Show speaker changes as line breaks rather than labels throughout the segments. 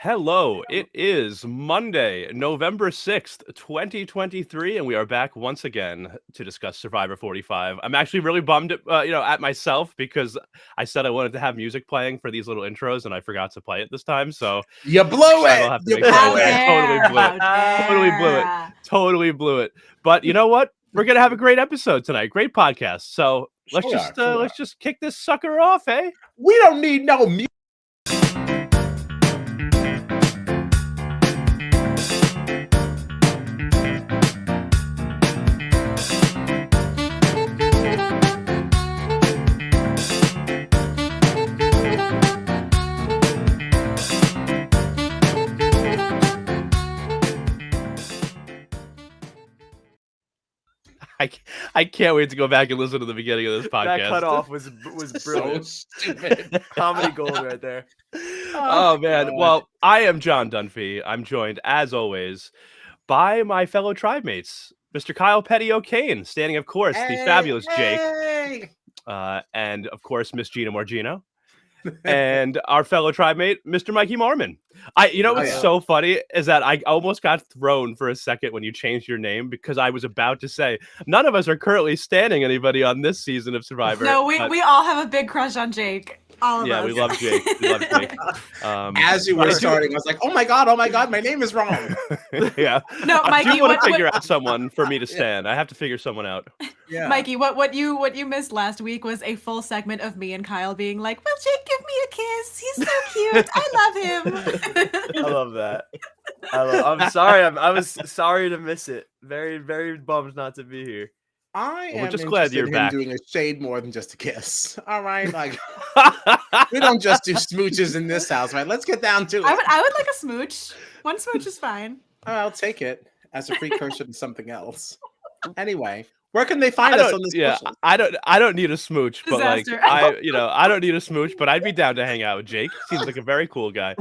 Hello, it is Monday, November 6th, 2023, and we are back once again to discuss Survivor 45. I'm actually really bummed at myself because I said I wanted to have music playing for these little intros and I forgot to play it this time. So
you blew
I
it.
will have to
You
make
blew
sure.
it.
I totally blew it. Totally blew it. Totally blew it. But you know what? We're gonna have a great episode tonight. Great podcast. So let's just kick this sucker off, eh?
We don't need no music.
I can't wait to go back and listen to the beginning of this podcast.
That cutoff was brilliant.
So stupid.
Comedy gold right there.
Oh man. Well, I am John Dunphy. I'm joined, as always, by my fellow tribe mates, Mr. Kyle Petty O'Kane, standing, of course, the fabulous Jake, and of course, Miss Gina Morgino, and our fellow tribe mate, Mr. Mikey Marmon. What's so funny is that I almost got thrown for a second when you changed your name because I was about to say none of us are currently standing anybody on this season of Survivor.
No, we all have a big crush on Jake. All of us.
Yeah, we love Jake. We love Jake.
As you were starting, I was like, "Oh my god, my name is wrong."
Yeah.
No, Mikey,
I do want to figure out someone for me to stand. I have to figure someone out.
Yeah.
Mikey, what you missed last week was a full segment of me and Kyle being like, "Will Jake give me a kiss? He's so cute. I love him."
I love that. I'm sorry. I was sorry to miss it. Very, very bummed not to be here.
I am
just glad you're back.
doing a shade more than just a kiss. All right, like we don't just do smooches in this house, right? Let's get down to it.
I would like a smooch. One smooch is fine.
I'll take it as a precursor to something else. Anyway, where can they find us on this?
Yeah,
social?
I don't need a smooch, but
Disaster.
I don't need a smooch, but I'd be down to hang out with Jake. Seems like a very cool guy.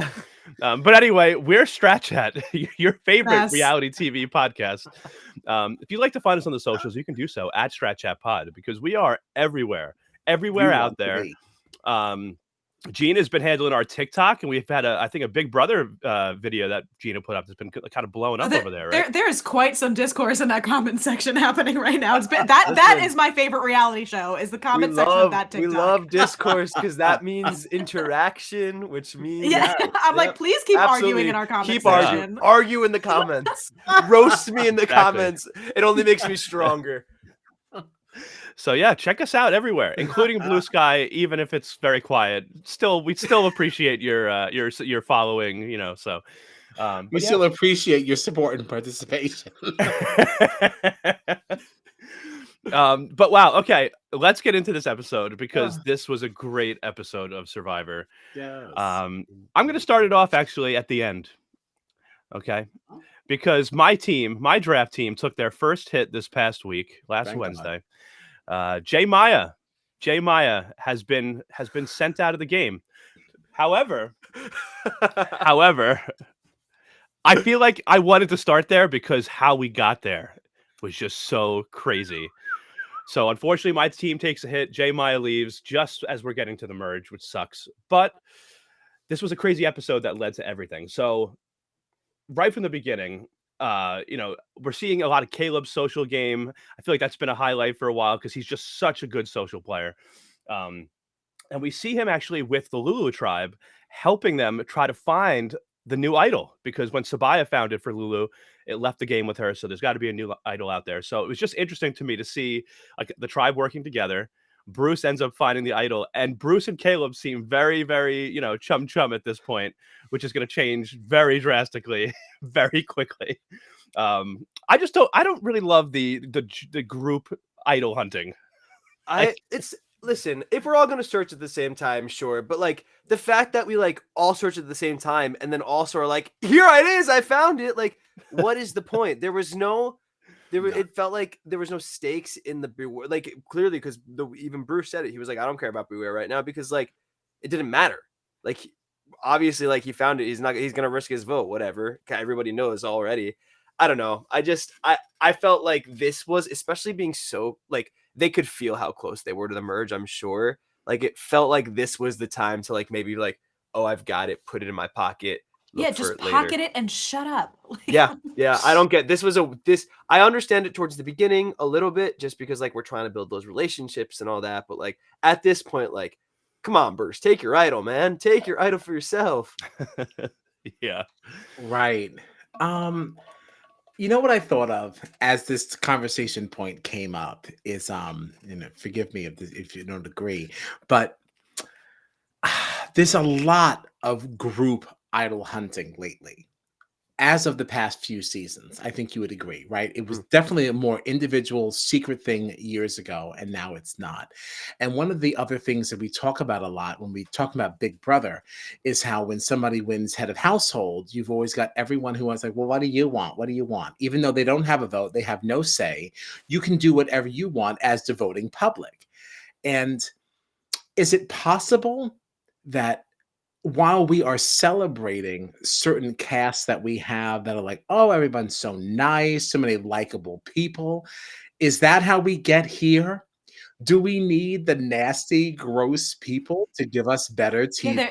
But anyway, we're Strat Chat, your favorite reality TV podcast. If you'd like to find us on the socials, you can do so at Strat Chat Pod because we are everywhere out there. Gina has been handling our TikTok, and we've had I think a Big Brother video that Gina put up that's been kind of blowing up over there. Right?
There is quite some discourse in that comment section happening right now. It's been that is my favorite reality show. Is the comment section of that TikTok.
We love discourse because that means interaction, which means
I'm like, please keep arguing in our comments.
Keep arguing. Argue in the comments. Roast me in the comments. It only makes me stronger.
So yeah, check us out everywhere, including Blue Sky. Even if it's very quiet, we still appreciate your following. So
we still appreciate your support and participation.
But wow, okay, let's get into this episode because this was a great episode of Survivor.
Yes.
I'm going to start it off actually at the end. Okay, because my draft team took their first hit this past week, last Wednesday. Jay Maya has been sent out of the game. However, I feel like I wanted to start there because how we got there was just so crazy. So unfortunately, my team takes a hit. Jay Maya leaves just as we're getting to the merge, which sucks. But this was a crazy episode that led to everything. So right from the beginning, we're seeing a lot of Caleb's social game. I feel like that's been a highlight for a while because he's just such a good social player. And we see him actually with the Lulu tribe, helping them try to find the new idol, because when Sabaya found it for Lulu, it left the game with her. So there's got to be a new idol out there. So it was just interesting to me to see like the tribe working together. Bruce ends up finding the idol, and Bruce and Caleb seem very, very, chum at this point, which is going to change very drastically, very quickly. I don't really love the group idol hunting.
Listen, if we're all going to search at the same time, sure. But like the fact that we like all search at the same time and then also are like, here it is, I found it. Like, what is the point? It felt like there was no stakes in the beware. Like clearly, because even Bruce said it. He was like, I don't care about beware right now because like it didn't matter. Like obviously, like he found it. He's gonna risk his vote. Whatever. Everybody knows already. I don't know. I felt like this was, especially being so like they could feel how close they were to the merge. I'm sure. Like it felt like this was the time to like maybe like, oh, I've got it. Put it in my pocket. look for
just
it later.
pocket it and shut up.
Yeah, I don't get this. I understand it towards the beginning a little bit, just because like we're trying to build those relationships and all that. But like at this point, like, come on, Bruce, take your idol, man. Take your idol for yourself.
Yeah.
Right. You know what I thought of as this conversation point came up is forgive me if you don't agree, but there's a lot of group idol hunting lately. As of the past few seasons, I think you would agree, right? It was definitely a more individual, secret thing years ago, and now it's not. And one of the other things that we talk about a lot when we talk about Big Brother is how when somebody wins head of household, you've always got everyone who wants like, well, what do you want? What do you want? Even though they don't have a vote, they have no say. You can do whatever you want as the voting public. And is it possible that while we are celebrating certain casts that we have that are like, oh, everyone's so nice, so many likable people, is that how we get here? Do we need the nasty, gross people to give us better TV?
Yeah,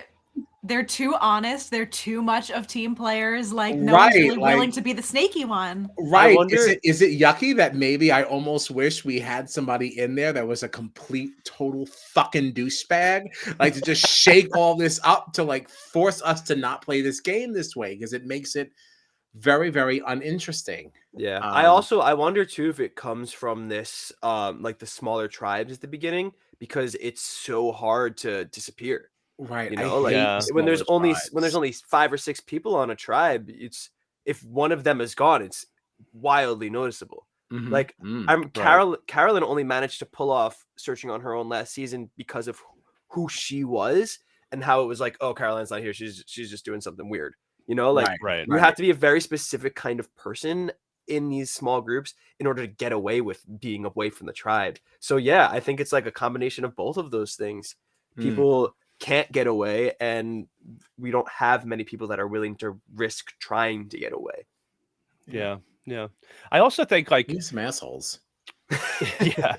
they're too honest. They're too much of team players. Like no one's really willing to be the snaky one.
Right.
wonder-
Is it yucky that maybe I almost wish we had somebody in there that was a complete, total fucking douchebag, like to just shake all this up to like force us to not play this game this way, because it makes it very, very uninteresting.
Yeah. I wonder too if it comes from this like the smaller tribes at the beginning, because it's so hard to disappear.
Right.
You know, like when there's only 5 or 6 people on a tribe, it's if one of them is gone, it's wildly noticeable. Like Carolyn only managed to pull off searching on her own last season because of who she was and how it was like, oh, Caroline's not here, she's just doing something weird. You know, like you have to be a very specific kind of person in these small groups in order to get away with being away from the tribe. So yeah, I think it's like a combination of both of those things. People can't get away, and we don't have many people that are willing to risk trying to get away.
Yeah. I also think like
some assholes.
Yeah.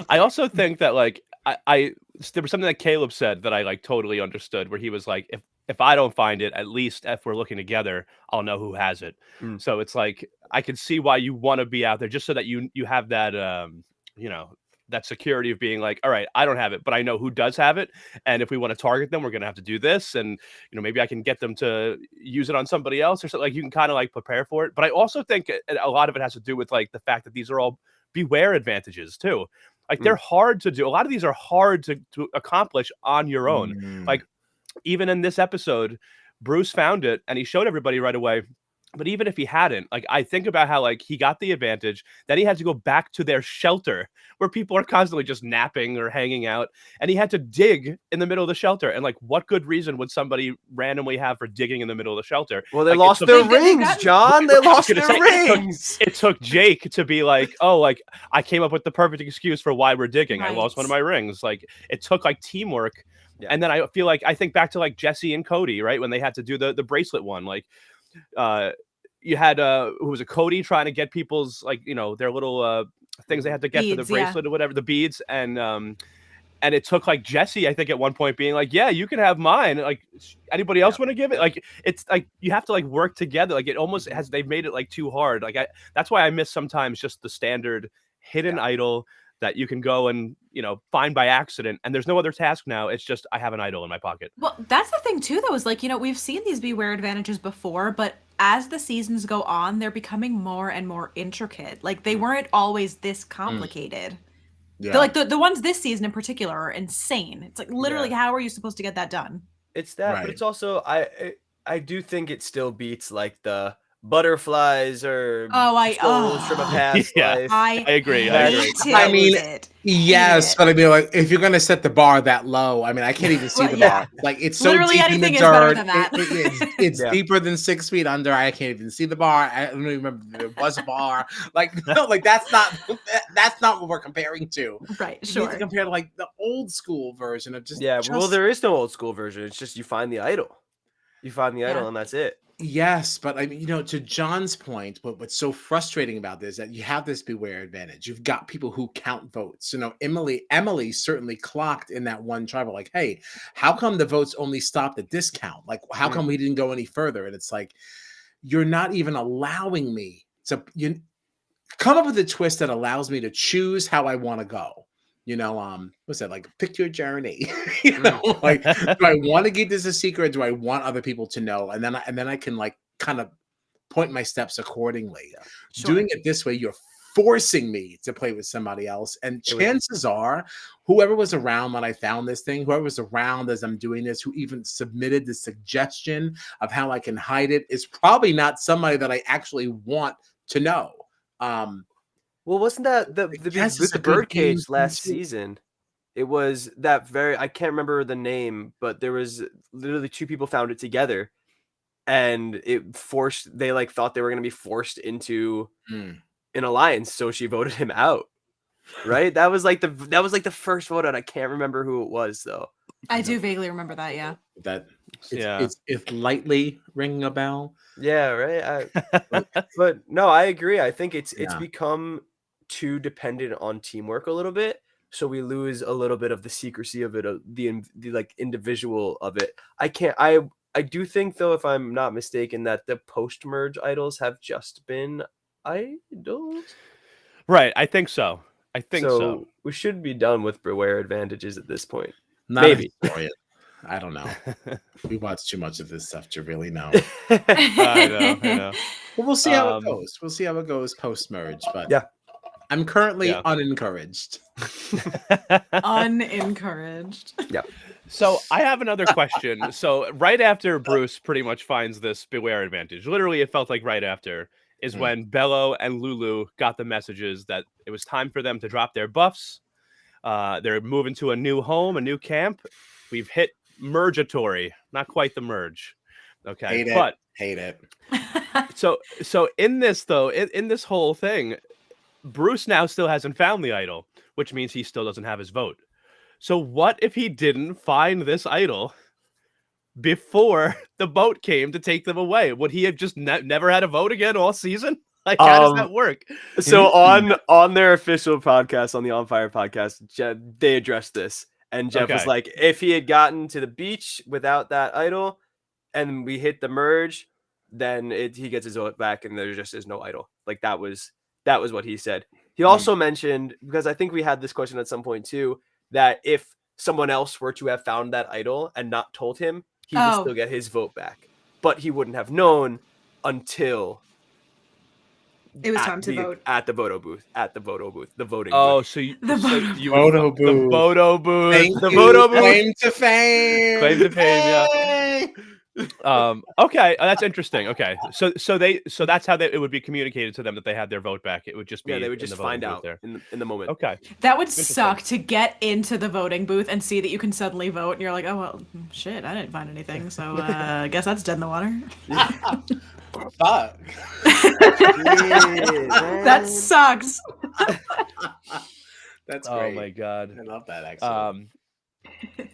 I also think that like I there was something that Caleb said that I like totally understood, where he was like, if I don't find it, at least if we're looking together, I'll know who has it. So it's like I can see why you want to be out there, just so that you have that that security of being like, all right, I don't have it, but I know who does have it. And if we want to target them, we're going to have to do this. And, maybe I can get them to use it on somebody else or something. Like you can kind of like prepare for it. But I also think a lot of it has to do with like the fact that these are all beware advantages too. Like they're hard to do. A lot of these are hard to accomplish on your own. Like even in this episode, Bruce found it and he showed everybody right away. But even if he hadn't, like I think about how like he got the advantage, then he had to go back to their shelter where people are constantly just napping or hanging out, and he had to dig in the middle of the shelter. And like, what good reason would somebody randomly have for digging in the middle of the shelter?
Well, they
like,
lost their rings, John. They lost their rings.
It took Jake to be like, oh, like I came up with the perfect excuse for why we're digging. I lost one of my rings. Like it took like teamwork. Yeah. And then I think back to like Jesse and Cody, right? When they had to do the bracelet one, like you had who was it, Cody trying to get people's like their little things they had to get beads, for the bracelet or whatever, the beads, and it took like Jesse, I think at one point being like, yeah, you can have mine, like anybody else want to give it? Like it's like you have to like work together. Like it almost has, they've made it like too hard. Like that's why I miss sometimes just the standard hidden idol that you can go and find by accident, and there's no other task now. It's just I have an idol in my pocket.
Well, that's the thing too, though, is like we've seen these beware advantages before, but as the seasons go on, they're becoming more and more intricate. Like they weren't always this complicated. Yeah. Like the ones this season in particular are insane. It's like literally, how are you supposed to get that done?
It's that, but it's also I do think it still beats like the butterflies or souls from a past life.
I
agree.
I mean, yes, but I mean, like, if you're gonna set the bar that low, I mean, I can't even see the bar. Like, it's so
literally
deep in the
anything
dirt.
Is better than that.
It's deeper than 6 feet under. I can't even see the bar. I don't even remember if there was a bar. Like, no, like that's not what we're comparing to.
Right.
You
Sure.
need to compare to like the old school version of just.
Well, there is no old school version. It's just you find the idol. You find the idol, and that's it.
Yes, but I mean, to John's point, what's so frustrating about this is that you have this beware advantage. You've got people who count votes. Emily certainly clocked in that one tribal, like, hey, how come the votes only stopped at this count? Like, how come we didn't go any further? And it's like, you're not even allowing me to come up with a twist that allows me to choose how I want to go. What's that, like, pick your journey? Like, do I want to keep this a secret, or do I want other people to know? And then I can, like, kind of point my steps accordingly.
Sure.
Doing it this way, you're forcing me to play with somebody else. And chances are, whoever was around when I found this thing, whoever was around as I'm doing this, who even submitted the suggestion of how I can hide it, is probably not somebody that I actually want to know.
Well, wasn't that with the birdcage last season? It was that I can't remember the name, but there was literally two people found it together, and they like thought they were going to be forced into an alliance, so she voted him out. Right? That was like the first vote out. I can't remember who it was though.
I do vaguely remember that. Yeah.
It's lightly ringing a bell.
Yeah. Right. But no, I agree. I think it's become too dependent on teamwork a little bit, so we lose a little bit of the secrecy of it, of the like individual of it. I do think, though, if I'm not mistaken, that the post merge idols have just been idols.
Right, I think so. So
we should be done with beware advantages at this point.
Maybe. I don't know. We watch too much of this stuff to really know.
I know.
Well, we'll see how it goes. We'll see how it goes post merge. But yeah, I'm currently unencouraged.
Unencouraged.
Yeah.
So I have another question. So right after Bruce pretty much finds this beware advantage, literally it felt like right after, is when Bello and Lulu got the messages that it was time for them to drop their buffs. They're moving to a new home, a new camp. We've hit MERGATOry, not quite the merge. Okay,
hate it.
So in this though, in this whole thing, Bruce now still hasn't found the idol, which means he still doesn't have his vote. So what if he didn't find this idol before the boat came to take them away? Would he have just never had a vote again all season? Like, how does that work?
So on their official podcast, on the On Fire podcast, they addressed this, and Jeff was like, if he had gotten to the beach without that idol, and we hit the merge, then he gets his vote back, and there just is no idol. Like, that was what he said. He also mentioned, because I think we had this question at some point too, that if someone else were to have found that idol and not told him, he would still get his vote back, but he wouldn't have known until
it was time to vote
at the voting booth, the voting.
Oh,
booth.
So you
Voto booth,
the voto booth,
the voto booth, claim to fame,
yeah. Okay, that's interesting. Okay, so that's how it would be communicated to them that they had their vote back. It would just be
they would just find out there in the moment.
Okay,
that would suck to get into the voting booth and see that you can suddenly vote, and you're like, oh well, shit, I didn't find anything, so I guess that's dead in the water.
Fuck.
That sucks.
That's great.
Oh my god,
I love that actually.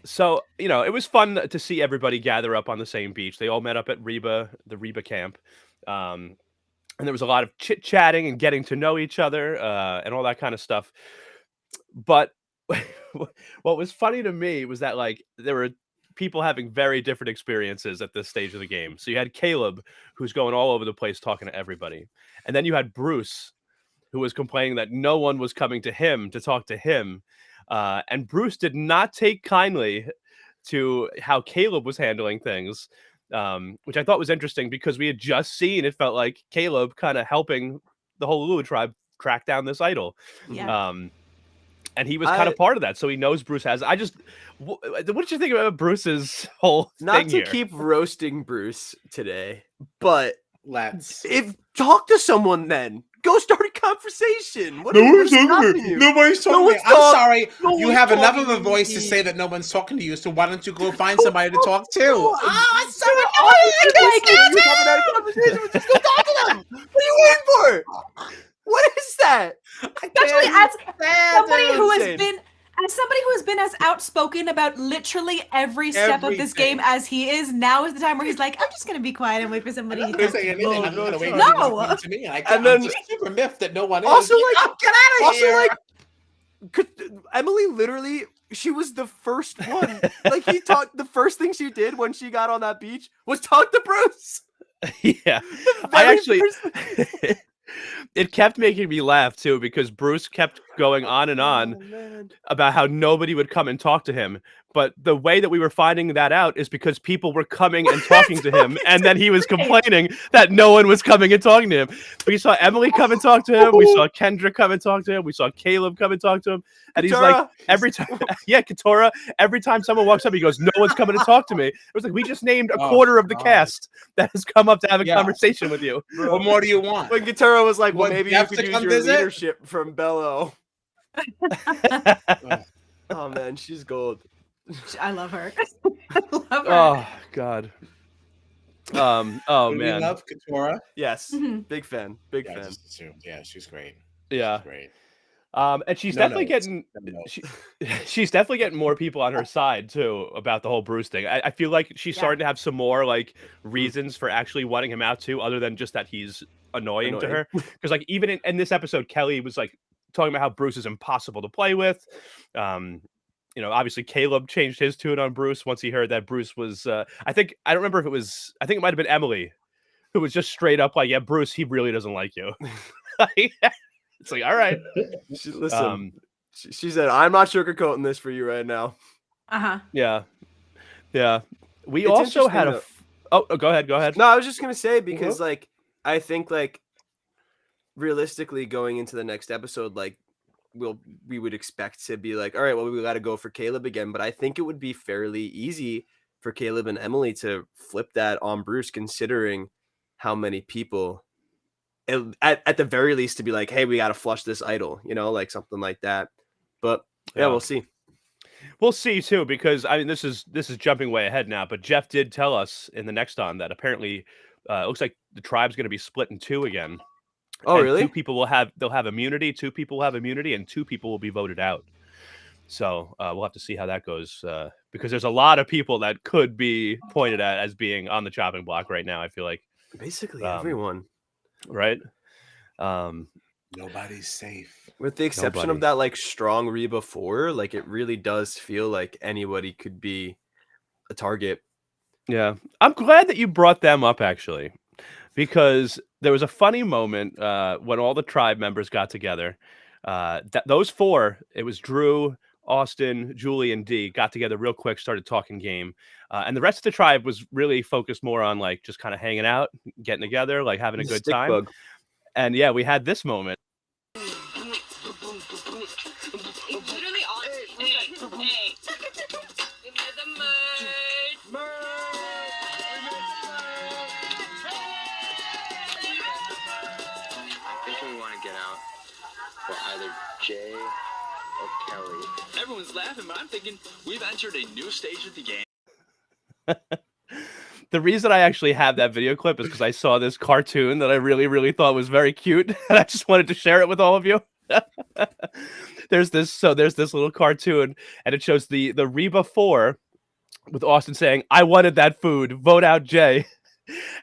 So, it was fun to see everybody gather up on the same beach. They all met up at the Reba camp. And there was a lot of chit-chatting and getting to know each other and all that kind of stuff. But what was funny to me was that, like, there were people having very different experiences at this stage of the game. So you had Caleb, who's going all over the place talking to everybody. And then you had Bruce, who was complaining that no one was coming to him to talk to him. And Bruce did not take kindly to how Caleb was handling things, which I thought was interesting because we had just seen, it felt like, Caleb kind of helping the whole Lulu tribe track down this idol.
Yeah.
And he was kind of part of that, so he knows Bruce has. What did you think about Bruce's whole thing here?
Not to keep roasting Bruce today, but
let's
talk to someone then. Go start a conversation.
Nobody's talking to me. I'm sorry. You have enough of a voice to say that no one's talking to you, so why don't you go find somebody to talk to?
I'm sorry. I can't stand it. Just go talk to them. What are you waiting for? What is that?
Especially as somebody who has been As somebody who has been as outspoken about literally every step of this game as he is, now is the time where he's like, I'm just going to be quiet and wait for somebody to talk to me.
I'm gonna wait
No!
to me.
And then-
I'm just super miffed that no one
Also,
is.
like-
get out of here.
Emily literally, she was the first one. Like the first thing she did when she got on that beach was talk to Bruce.
Yeah. I actually it kept making me laugh too, because Bruce kept going on and on about how nobody would come and talk to him. But the way that we were finding that out is because people were coming and talking to him, and then he was complaining that no one was coming and talking to him. We saw Emily come and talk to him. We saw Kendra come and talk to him. We saw Caleb come and talk to him. And he's like, every time, Katora, every time someone walks up, he goes, no one's coming to talk to me. It was like, we just named a quarter of the cast that has come up to have a conversation with you.
What more do you want?
When Katora was like, well, maybe you
Jeff
could
to
use
come
your
visit?
leadership from Bello. Oh, man, she's gold.
I love her. I love her.
Oh, God. Oh,
Do we
man.
love Katora?
Yes,
Mhm.
big fan. Big
Yeah,
fan.
just assume. Yeah, she's great.
Yeah.
She's great.
And she's
No
definitely
notes.
getting
No notes.
she's definitely getting more people on her side too about the whole Bruce thing. I feel like she's starting to have some more like reasons for actually wanting him out too, other than just that he's annoying to her. Because like even in this episode, Kelly was like talking about how Bruce is impossible to play with. You know, obviously Caleb changed his tune on Bruce once he heard that Bruce was I think it might have been Emily who was just straight up like, yeah, Bruce, he really doesn't like you. It's like, all right.
Listen, she said, I'm not sugarcoating this for you right now.
Uh-huh.
Yeah. We
It's
also had
interesting,
go ahead.
No, I was just gonna say, because like I think like realistically going into the next episode, like we would expect to be like, all right, well, we got to go for Caleb again, but I think it would be fairly easy for Caleb and Emily to flip that on Bruce, considering how many people at the very least to be like, hey, we got to flush this idol, you know, like something like that. But yeah, we'll see.
We'll see too, because I mean, this is jumping way ahead now, but Jeff did tell us in the next on that apparently it looks like the tribe's going to be split in two again.
Oh,
and
really?
They'll have immunity. 2 people will have immunity, and 2 people will be voted out. So we'll have to see how that goes, because there's a lot of people that could be pointed at as being on the chopping block right now. I feel like
basically everyone,
right?
Nobody's safe,
with the exception of that like strong Reba 4. Like it really does feel like anybody could be a target.
Yeah, I'm glad that you brought them up actually, because there was a funny moment when all the tribe members got together. Those 4, it was Drew, Austin, Julie, and Dee, got together real quick, started talking game. And the rest of the tribe was really focused more on like just kind of hanging out, getting together, like having a good time.
Bug.
And yeah, we had this moment.
For either Jay or Kelly. Everyone's laughing, but I'm thinking we've entered a new stage of the game.
The reason I actually have that video clip is because I saw this cartoon that I really, really thought was very cute, and I just wanted to share it with all of you. There's this little cartoon, and it shows the Reba 4 with Austin saying, "I wanted that food. Vote out Jay."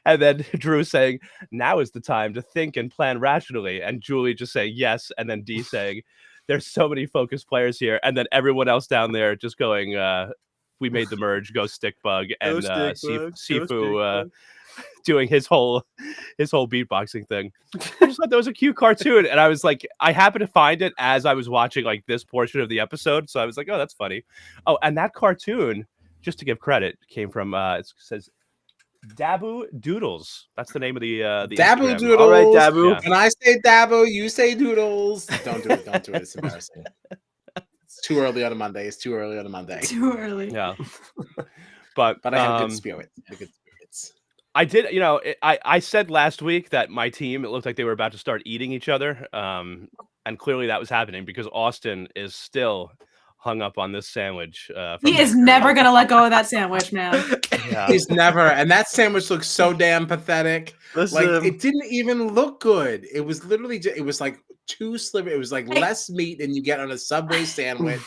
And then Drew saying, "Now is the time to think and plan rationally." And Julie just saying yes. And then Dee saying, "There's so many focused players here." And then everyone else down there just going, "We made the merge. Go Stickbug." And Sifu doing his whole beatboxing thing. I just thought that was a cute cartoon. And I was like, I happened to find it as I was watching like this portion of the episode. So I was like, oh, that's funny. Oh, and that cartoon, just to give credit, came from it says Dabu Doodles. That's the name of the
Dabu
Instagram.
Doodles.
All right, Dabu.
Yeah.
When I say Dabu, you say Doodles. Don't do it. Don't do it. It's embarrassing. It's too early on a Monday.
Too early.
Yeah. But
I have good spirits.
I did, you know, I said last week that my team, it looked like they were about to start eating each other. And clearly that was happening because Austin is still hung up on this sandwich.
He is never going to let go of that sandwich, man.
Yeah.
He's never. And that sandwich looks so damn pathetic.
Listen,
Like, it didn't even look good. It was literally just, it was like two slivers. It was like less meat than you get on a Subway sandwich.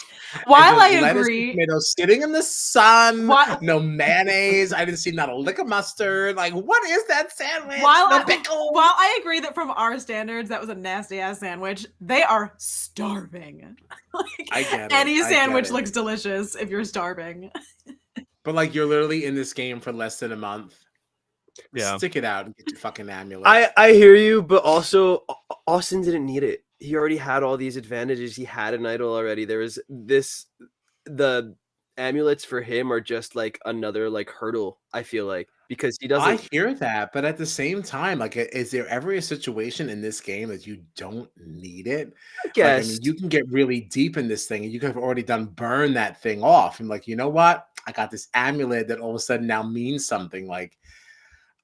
While I
lettuce and
agree,
tomatoes sitting in the sun,
Why-
no mayonnaise. I didn't see not a lick of mustard. Like, what is that sandwich?
while
No
I,
pickle.
while I agree that from our standards that was a nasty ass sandwich, they are starving. Like,
I get it.
any
I
sandwich
get it.
looks delicious if you're starving.
But like, you're literally in this game for less than a month.
Yeah.
Stick it out and get your fucking amulet.
I hear you, but also Austin didn't need it. He already had all these advantages. He had an idol already. There was the amulets for him are just like another like hurdle, I feel like, because he doesn't.
I hear that, but at the same time, like, is there ever a situation in this game that you don't need it?
I guess.
Like, I mean, you can get really deep in this thing, and you could have already burn that thing off. And like, you know what? I got this amulet that all of a sudden now means something. Like,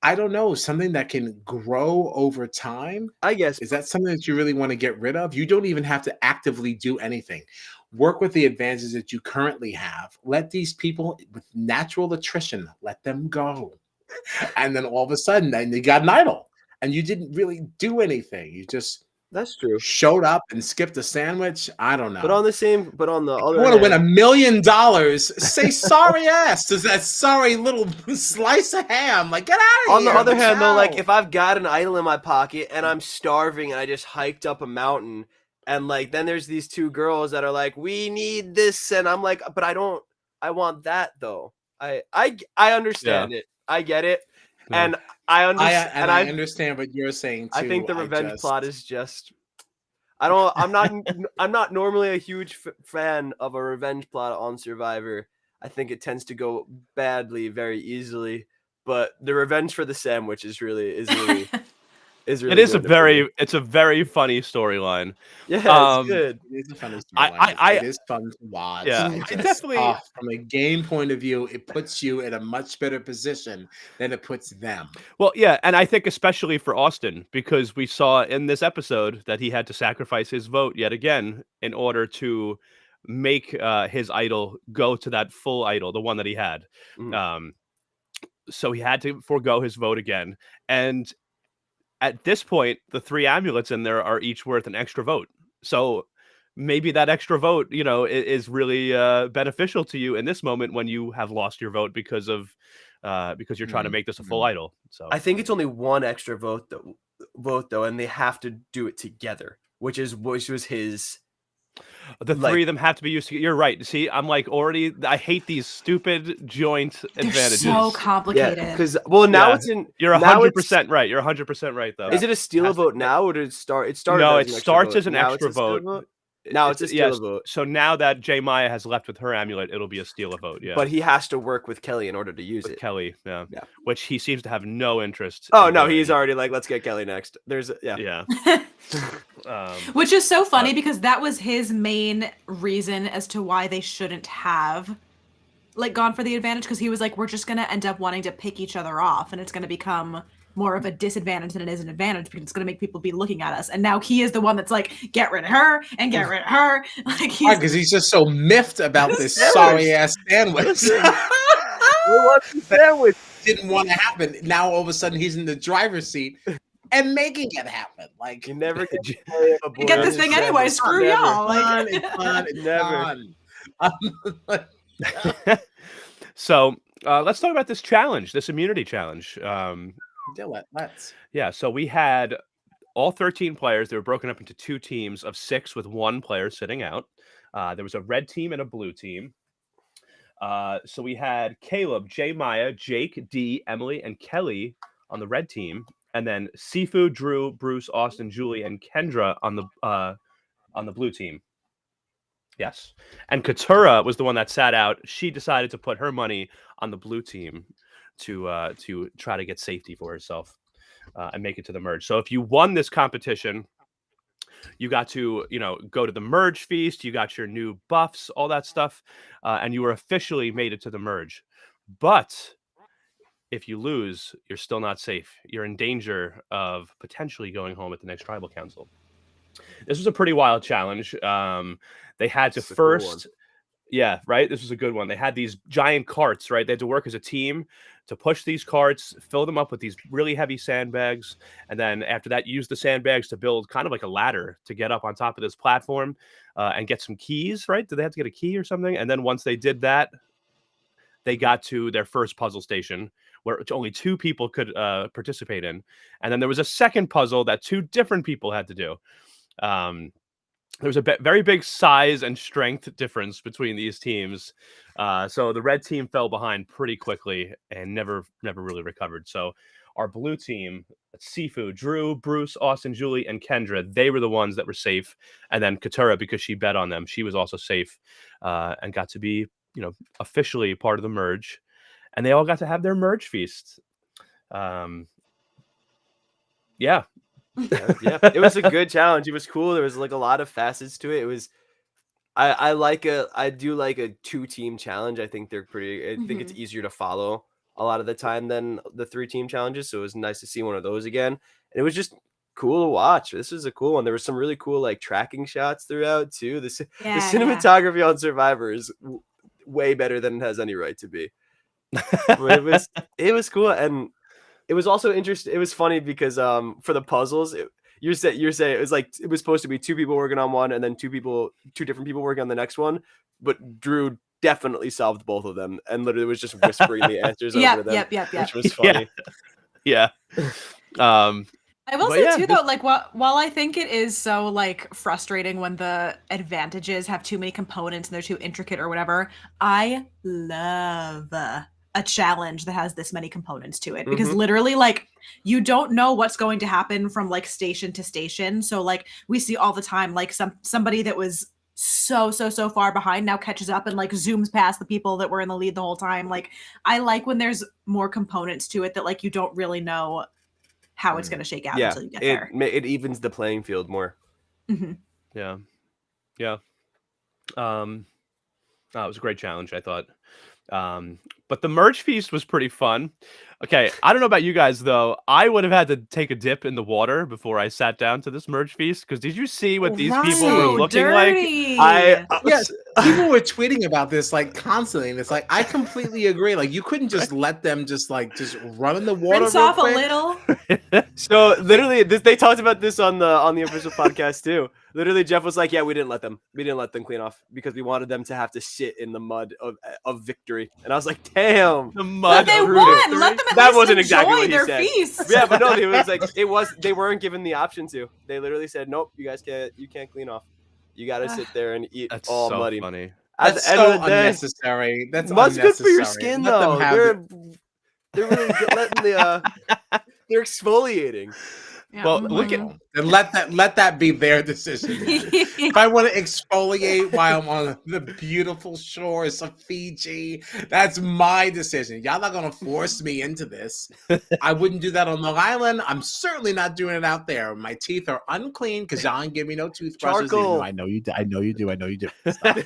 I don't know, something that can grow over time.
I guess.
Is that something that you really want to get rid of? You don't even have to actively do anything. Work with the advantages that you currently have. Let these people with natural attrition, let them go. And then all of a sudden, then you got an idol. And you didn't really do anything. You just
That's true.
showed up and skipped a sandwich. I don't know.
But on the other
You want to win
hand,
$1 million? Say sorry ass to that sorry little slice of ham. Like, get out of
on
here.
the other hand, though, like
Chow.
if I've got an idol in my pocket and I'm starving and I just hiked up a mountain and like then there's these two girls that are like, we need this, and I'm like, but I want that though. I understand it. I get it.
Yeah.
And I understand.
I understand what you're saying too.
I think the revenge plot is just. I'm not normally a huge fan of a revenge plot on Survivor. I think it tends to go badly very easily. But the revenge for the sandwich is really.
It is it's a very funny storyline.
Yeah, it's good.
It is a funny
I-
it is fun to watch.
Yeah,
It
it
just-
definitely-
from a game point of view, it puts you in a much better position than it puts them.
Well, yeah, and I think especially for Austin, because we saw in this episode that he had to sacrifice his vote yet again in order to make his idol go to that full idol, the one that he had.
Mhm.
So he had to forego his vote again. And at this point, the 3 amulets in there are each worth an extra vote. So maybe that extra vote, is really beneficial to you in this moment when you have lost your vote because you're trying to make this a full idol. So
I think it's only one extra vote though, and they have to do it together, which was his.
the 3 of them have to be used to. You're right. See, I'm like already. I hate these stupid joint
They're
advantages.
so complicated.
Yeah, because now
Yeah.
it's in.
You're
now
100% right. You're 100% right, though.
Is it a steal a
Has to-
vote now, or did it start? It started.
No,
as
it
an extra
starts
vote.
as an
Now
extra
it's a steal a
vote.
Now it's a steal
yes,
a vote.
So now that J Maya has left with her amulet, it'll be a steal a vote. Yeah,
But he has to work with Kelly in order to use
with
it.
Kelly, yeah,
Yeah.
which he seems to have no interest.
Oh
in
no,
doing.
he's already like, let's get Kelly next.
Yeah.
Which is so funny because that was his main reason as to why they shouldn't have like gone for the advantage, because he was like, we're just gonna end up wanting to pick each other off and it's gonna become more of a disadvantage than it is an advantage because it's gonna make people be looking at us. And now he is the one that's like, get rid of her and get rid of her. Like
Because he's just so miffed about this sorry ass sandwich.
sandwich.
Didn't want to happen. Now all of a sudden he's in the driver's seat and making it happen. Like,
You never get
get this thing anyway, screw y'all. Like
it's fun. It's
Never.
fun.
So let's talk about this challenge, this immunity challenge.
Let's.
Yeah, so we had all 13 players. They were broken up into 2 teams of 6 with 1 player sitting out. There was a red team and a blue team. So we had Caleb, J Maya, Jake, D, Emily, and Kelly on the red team, and then Sifu, Drew, Bruce, Austin, Julie, and Kendra on the blue team. Yes, and Katura was the one that sat out. She decided to put her money on the blue team to try to get safety for herself and make it to the merge. So if you won this competition, you got to go to the merge feast. You got your new buffs, all that stuff, and you were officially made it to the merge. But if you lose, you're still not safe. You're in danger of potentially going home at the next tribal council. This was a pretty wild challenge. They had to
It's a cool
first, Yeah, right. This was a good one. They had these giant carts, right? They had to work as a team to push these carts, fill them up with these really heavy sandbags, and then after that, use the sandbags to build kind of like a ladder to get up on top of this platform and get some keys, right? Did they have to get a key or something? And then once they did that, they got to their first puzzle station where only 2 people could participate in. And then there was a second puzzle that 2 different people had to do. There was a very big size and strength difference between these teams. So the red team fell behind pretty quickly and never really recovered. So our blue team, Sifu, Drew, Bruce, Austin, Julie, and Kendra, they were the ones that were safe. And then Katura, because she bet on them, she was also safe and got to be, officially part of the merge. And they all got to have their merge feast. Yeah.
Yeah, it was a good challenge. It was cool. There was like a lot of facets to it. It was I do like a 2-team challenge. I think they're pretty. I think it's easier to follow a lot of the time than the 3-team challenges. So it was nice to see one of those again. And it was just cool to watch. This was a cool one. There was some really cool like tracking shots throughout too. The cinematography on Survivor is way better than it has any right to be. But it was cool, and it was also interesting. It was funny because for the puzzles, you're saying it was like it was supposed to be 2 people working on one and then 2 different people working on the next one, but Drew definitely solved both of them and literally was just whispering the answers over them, which was funny.
Yeah.
I will say too, though, like while I think it is so like frustrating when the advantages have too many components and they're too intricate or whatever, I love a challenge that has this many components to it, because literally like you don't know what's going to happen from like station to station. So like we see all the time, like somebody that was so far behind now catches up and like zooms past the people that were in the lead the whole time. Like I like when there's more components to it that like you don't really know how it's going to shake out until you get there.
It evens the playing field more.
Yeah. It was a great challenge, I thought. But the merge feast was pretty fun. Okay, I don't know about you guys though. I would have had to take a dip in the water before I sat down to this merge feast, because did you see what these people were looking
dirty.
like?
Yes, people were tweeting about this like constantly, and it's like I completely agree. Like you couldn't just let them just run in the water.
Rinse off a little.
So literally, they talked about this on the official podcast too. Literally, Jeff was like, "Yeah, we didn't let them clean off because we wanted them to have to sit in the mud of victory." And I was like, "Damn,
the mud."
But they won. Let them at
that
least
wasn't
enjoy
exactly what he
their
said.
feast.
Yeah, but no, it was like they weren't given the option to. They literally said, "Nope, you guys can't clean off. You got to sit there and eat
That's
all
so
muddy."
funny.
At
That's
the end
so
of the day,
unnecessary. That's
mud's good for your
unnecessary.
skin
Let them
though.
have
They're really letting they're exfoliating.
Yeah.
Well, look at
and let that be their decision. If I want to exfoliate while I'm on the beautiful shores of Fiji, that's my decision. Y'all not gonna force me into this. I wouldn't do that on Long Island. I'm certainly not doing it out there. My teeth are unclean because y'all ain't give me no toothbrushes.
Charcoal.
I know you do. I know you do. Stop.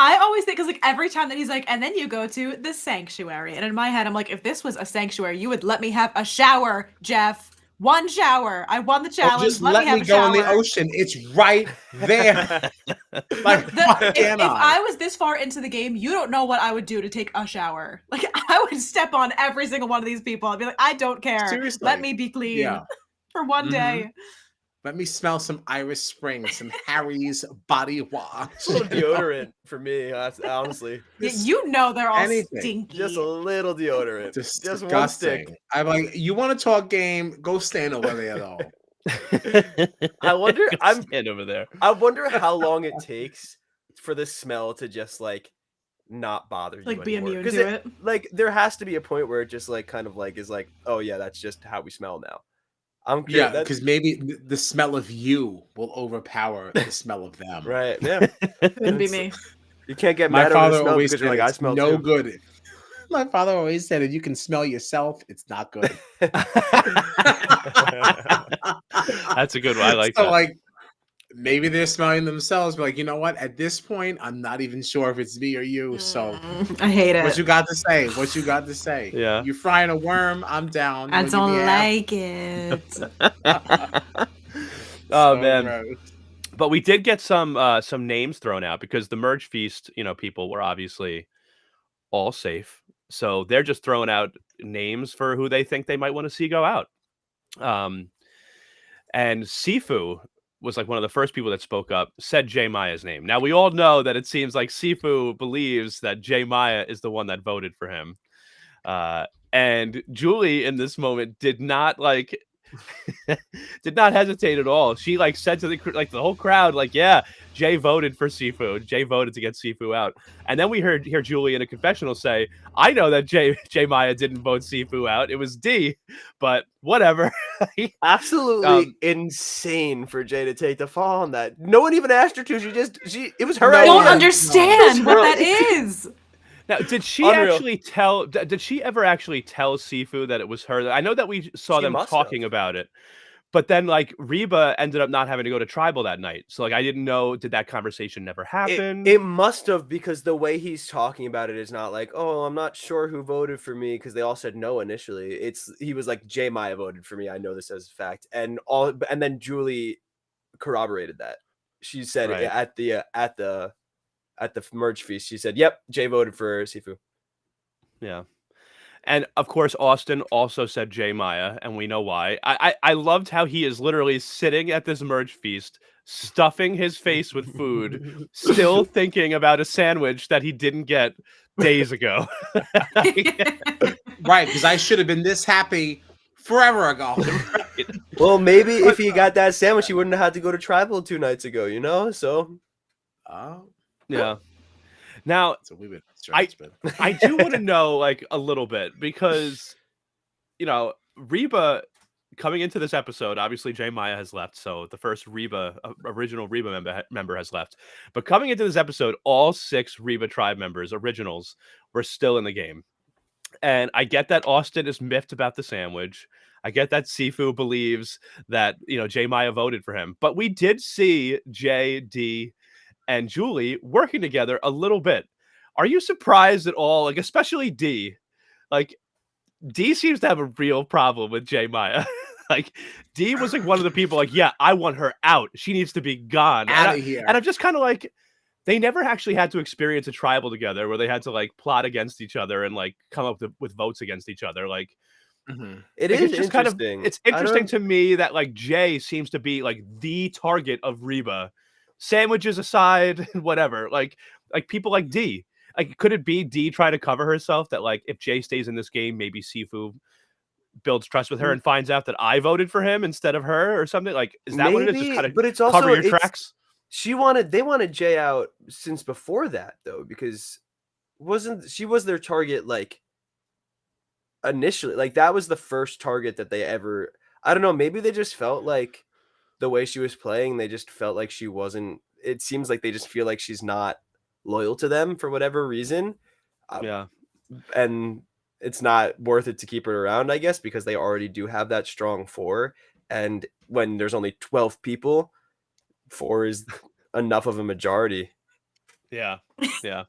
I always think, because like every time that he's like, and then you go to the sanctuary, and in my head I'm like, if this was a sanctuary, you would let me have a shower, Jeff. One shower. I won the challenge.
Just let me go in the ocean. It's right there.
If I was this far into the game, you don't know what I would do to take a shower. Like I would step on every single one of these people. I'd be like, I don't care.
Seriously.
Let me be clean for one day.
Let me smell some Irish Spring, some Harry's body wash.
A little deodorant for me, honestly.
Yeah, you know they're all
anything.
stinky.
Just a little deodorant.
Just
one
disgusting.
stick.
I'm like, you want to talk game? Go stand over there, though.
I wonder.
Stand over there.
I wonder how long it takes for the smell to just like not bother you,
like be
anymore.
immune to it.
Like there has to be a point where it just like kind of like is like, oh yeah, that's just how we smell now. I'm curious.
Yeah, because maybe the smell of you will overpower the smell of them.
Right. Yeah.
Couldn't be me.
You can't get
My
mad over
father
the smell
always
because
said
you're like, I
it's
smell
no
too.
good. My father always said, if you can smell yourself, it's not good.
That's a good one. I like
so,
that.
like, maybe they're smelling themselves, but like, you know what? At this point, I'm not even sure if it's me or you. So
I hate it.
what you got to say? What you got to say?
Yeah.
You frying a worm? I'm down.
I
You wanna
don't
give me
like it.
Oh
So
man.
gross.
But we did get some names thrown out because the merge feast, people were obviously all safe. So they're just throwing out names for who they think they might want to see go out. And Sifu was like one of the first people that spoke up, said Jay Maya's name. Now we all know that it seems like Sifu believes that Jay Maya is the one that voted for him. And Julie in this moment did not did not hesitate at all. She said to the whole crowd, yeah, Jay voted for Sifu. Jay voted to get Sifu out. And then we hear Julie in a confessional say, I know that Jay Maya didn't vote Sifu out. It was D, but whatever.
Absolutely insane for Jay to take the fall on that. No one even asked her to. It was her
I
idea.
don't understand what that is.
Now, did she
Unreal.
actually tell? Did she ever actually tell Sifu that it was her? I know that we saw
She
them
must
talking
have.
about it, but then Reba ended up not having to go to tribal that night. So I didn't know. Did that conversation never happen?
It must have, because the way he's talking about it is not like, oh, I'm not sure who voted for me, because they all said no initially. He was like, Jay Maya voted for me. I know this as a fact, and then Julie corroborated that. She said
Right.
at the merge feast, she said, yep, Jay voted for Sifu.
Yeah. And of course, Austin also said Jay Maya, and we know why. I loved how he is literally sitting at this merge feast, stuffing his face with food, still thinking about a sandwich that he didn't get days ago.
Right, because I should have been this happy forever ago.
Right.
Well, maybe if he got that sandwich, he wouldn't have had to go to tribal 2 nights ago, so.
Yeah. Now,
So we would
I do want to know a little bit because, Reba coming into this episode, obviously Jay Maya has left. So the first original Reba member has left. But coming into this episode, all 6 Reba tribe members, originals, were still in the game. And I get that Austin is miffed about the sandwich. I get that Sifu believes that, Jay Maya voted for him. But we did see Jay, D, and Julie working together a little bit. Are you surprised at all? Especially D. D seems to have a real problem with Jay Maya. D was one of the people yeah, I want her out. She needs to be gone.
Out of here.
And I'm just kind of they never actually had to experience a tribal together where they had to plot against each other and come up with votes against each other.
It is
it's just
interesting.
It's interesting to me that Jay seems to be the target of Reba. Sandwiches aside, whatever. People like D. Could it be D trying to cover herself that if Jay stays in this game, maybe Sifu builds trust with her and finds out that I voted for him instead of her or something? Is that what it is? Just kind of
but it's also
cover your tracks.
They wanted Jay out since before that though, because she was their target initially. That was the first target that they ever. I don't know, maybe they just felt the way she was playing, they just felt like she wasn't. It seems like they just feel like she's not loyal to them for whatever reason.
Yeah.
And it's not worth it to keep her around, I guess, because they already do have that strong 4. And when there's only 12 people, 4 is enough of a majority.
Yeah. Yeah.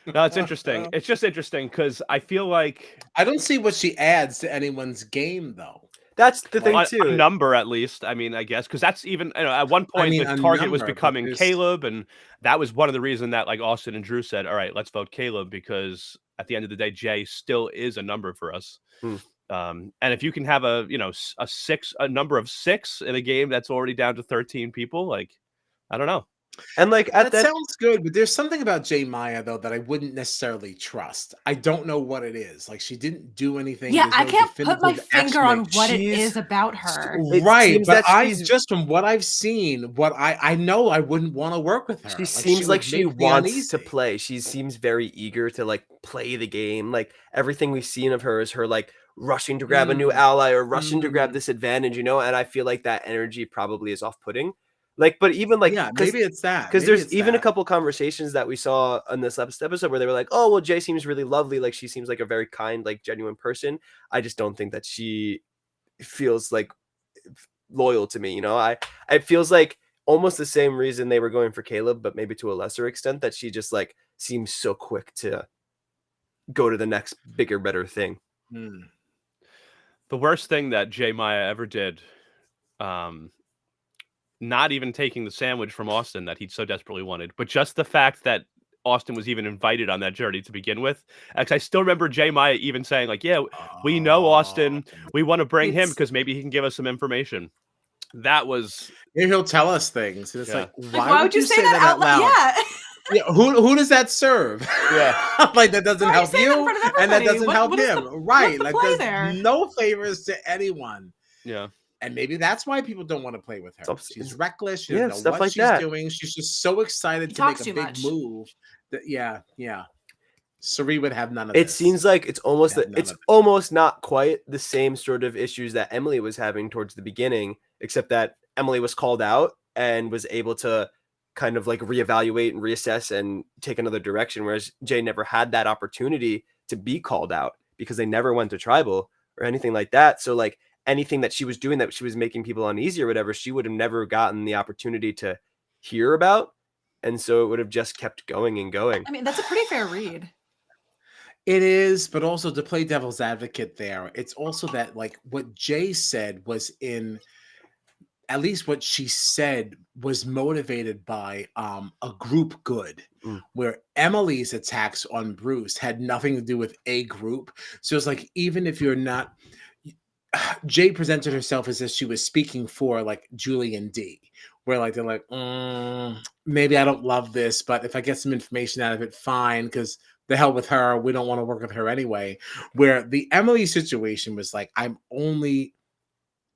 No, it's interesting. It's just interesting because I feel like
I don't see what she adds to anyone's game, though.
That's the thing too.
A number, at least. I mean, I guess because that's even at one point the target was becoming Caleb, and that was one of the reasons that Austin and Drew said, "All right, let's vote Caleb," because at the end of the day, Jay still is a number for us. And if you can have a number of 6 in a game that's already down to 13 people, I don't know.
And
that sounds good, but there's something about Jay Maya though that I wouldn't necessarily trust. I don't know what it is. She didn't do anything.
Yeah, I can't put my finger on what it is about her.
Right, but just from what I've seen, what I know, I wouldn't want to work with her.
She seems like she wants to play. She seems very eager to play the game. Everything we've seen of her is her rushing to grab a new ally or rushing to grab this advantage, and I feel like that energy probably is off-putting. But even
yeah, maybe it's that,
because there's even a couple conversations that we saw on this episode where they were like, oh well, Jay seems really lovely, she seems like a very kind, genuine person. I just don't think that she feels loyal to me. It feels like almost the same reason they were going for Caleb, but maybe to a lesser extent, that she just seems so quick to go to the next bigger, better thing.
The worst thing that Jay Maya ever did not even taking the sandwich from Austin that he so desperately wanted, but just the fact that Austin was even invited on that journey to begin with. Actually, I still remember Jay Maya even saying, like, yeah, we know Austin. We want to bring him because maybe he can give us some information. That was...
Maybe he'll tell us things. And it's like,
why would you say that out loud?
Yeah. Who does that serve?
Yeah.
Like, that doesn't help you, and that doesn't help him. Right.
The
like,
there?
No favors to anyone.
Yeah.
And maybe that's why people don't want to play with her. She's reckless. She doesn't know
stuff
what
like
she's
that.
doing. She's just so excited to make a big move. Yeah. Suri would have none of
it
this.
Seems like it's almost almost not quite the same sort of issues that Emily was having towards the beginning, except that Emily was called out and was able to kind of like reevaluate and reassess and take another direction, whereas Jay never had that opportunity to be called out because they never went to tribal or anything like that. So like anything that she was doing that she was making people uneasy or whatever, she would have never gotten the opportunity to hear about. And so it would have just kept going and going.
I mean, that's a pretty fair read.
It is, but also to play devil's advocate there, it's also that like what Jay said was at least what she said was motivated by a group good, where Emily's attacks on Bruce had nothing to do with a group. So it's like, even if you're not, Jay presented herself as if she was speaking for like Julie and D, where like they're like, maybe I don't love this, but if I get some information out of it, fine, because the hell with her, we don't want to work with her anyway. Where the Emily situation was like, I'm only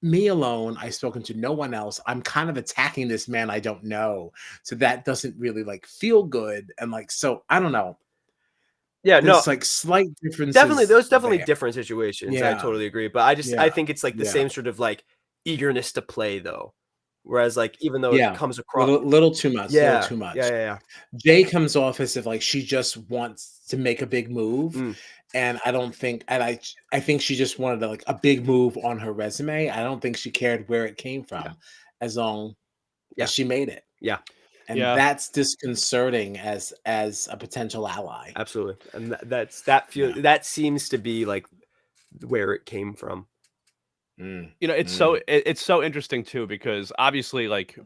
me alone. I've spoken to no one else. I'm kind of attacking this man I don't know. So that doesn't really like feel good. And like, so I don't know.
Yeah,
there's like slight differences.
Definitely different situations.
Yeah.
I totally agree. But I think it's like the same sort of like eagerness to play though. Whereas like, even though it comes across
little too much,
yeah,
little too much.
Yeah.
Jay comes off as if like she just wants to make a big move. And I don't think, and I think she just wanted like a big move on her resume. I don't think she cared where it came from, as long as she made it.
Yeah.
And that's disconcerting as a potential ally.
Absolutely. And that seems to be like where it came from.
It's so interesting too, because obviously like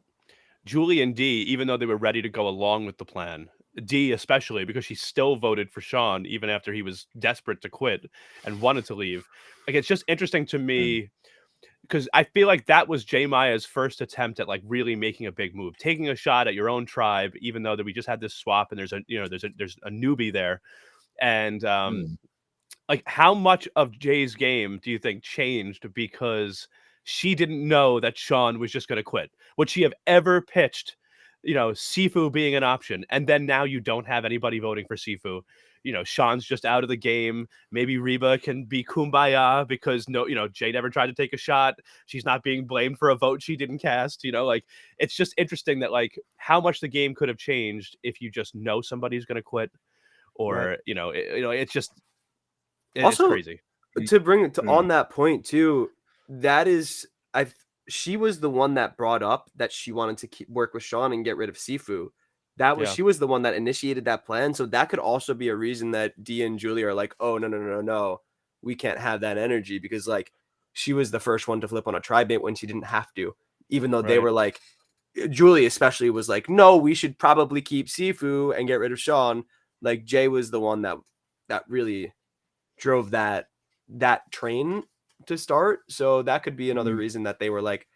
Julie and D, even though they were ready to go along with the plan, D especially, because she still voted for Sean even after he was desperate to quit and wanted to leave. Like, it's just interesting to me because I feel like that was Jay Maya's first attempt at like really making a big move, taking a shot at your own tribe, even though that we just had this swap and there's a newbie there. And like, how much of Jay's game do you think changed because she didn't know that Sean was just going to quit? Would she have ever pitched, Sifu being an option? And then now you don't have anybody voting for Sifu. Sean's just out of the game. Maybe Reba can be kumbaya because Jay never tried to take a shot. She's not being blamed for a vote she didn't cast. Like, it's just interesting that like how much the game could have changed if you just know somebody's going to quit, or it's just. It's crazy.
To bring it on that point too, she was the one that brought up that she wanted to work with Sean and get rid of Sifu. She was the one that initiated that plan. So that could also be a reason that Dee and Julie are like, oh no, we can't have that energy, because like she was the first one to flip on a tribe mate when she didn't have to, even though they were like, Julie especially was like, no, we should probably keep Sifu and get rid of Sean. Like, Jay was the one that really drove that train to start. So that could be another reason that they were like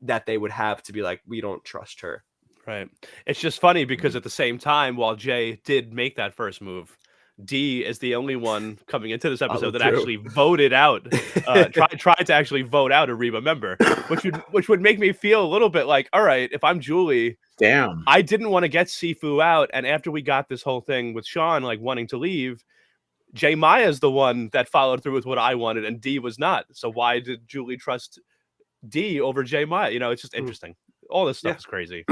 that they would have to be like, we don't trust her.
Right. It's just funny because at the same time, while Jay did make that first move, D is the only one coming into this episode that actually voted out, tried to actually vote out a Reba member, which would make me feel a little bit like, all right, if I'm Julie,
damn,
I didn't want to get Sifu out, and after we got this whole thing with Sean like wanting to leave, Jay Maya's the one that followed through with what I wanted, and D was not. So why did Julie trust D over Jay Maya? It's just interesting. All this stuff is crazy.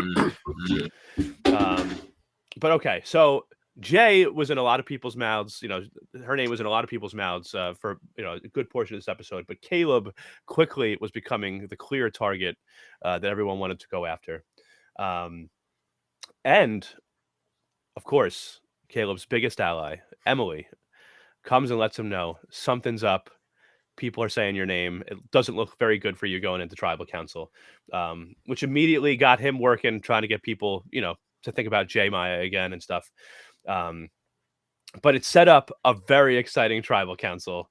But okay, so Jay was in a lot of people's mouths. Her name was in a lot of people's mouths for a good portion of this episode. But Caleb quickly was becoming the clear target that everyone wanted to go after. And of course, Caleb's biggest ally, Emily, comes and lets him know something's up. people are saying your name. It doesn't look very good for you going into tribal council, which immediately got him working, trying to get people, to think about J Maya again and stuff. But it set up a very exciting tribal council.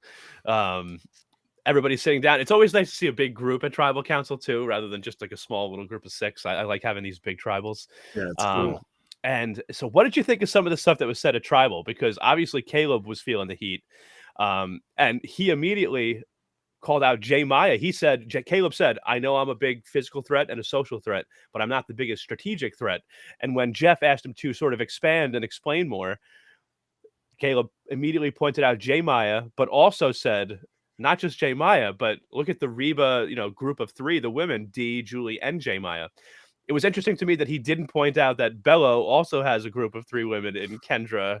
Everybody's sitting down. It's always nice to see a big group at tribal council too, rather than just like a small little group of 6. I like having these big tribals.
Yeah, it's cool.
And so what did you think of some of the stuff that was said at tribal? Because obviously Caleb was feeling the heat. And he immediately called out J Maya. Caleb said, I know I'm a big physical threat and a social threat, but I'm not the biggest strategic threat. And when Jeff asked him to sort of expand and explain more, Caleb immediately pointed out J Maya, but also said, not just J Maya, but look at the Reba, group of 3, the women, D, Julie, and J Maya. It was interesting to me that he didn't point out that Bello also has a group of 3 women in Kendra,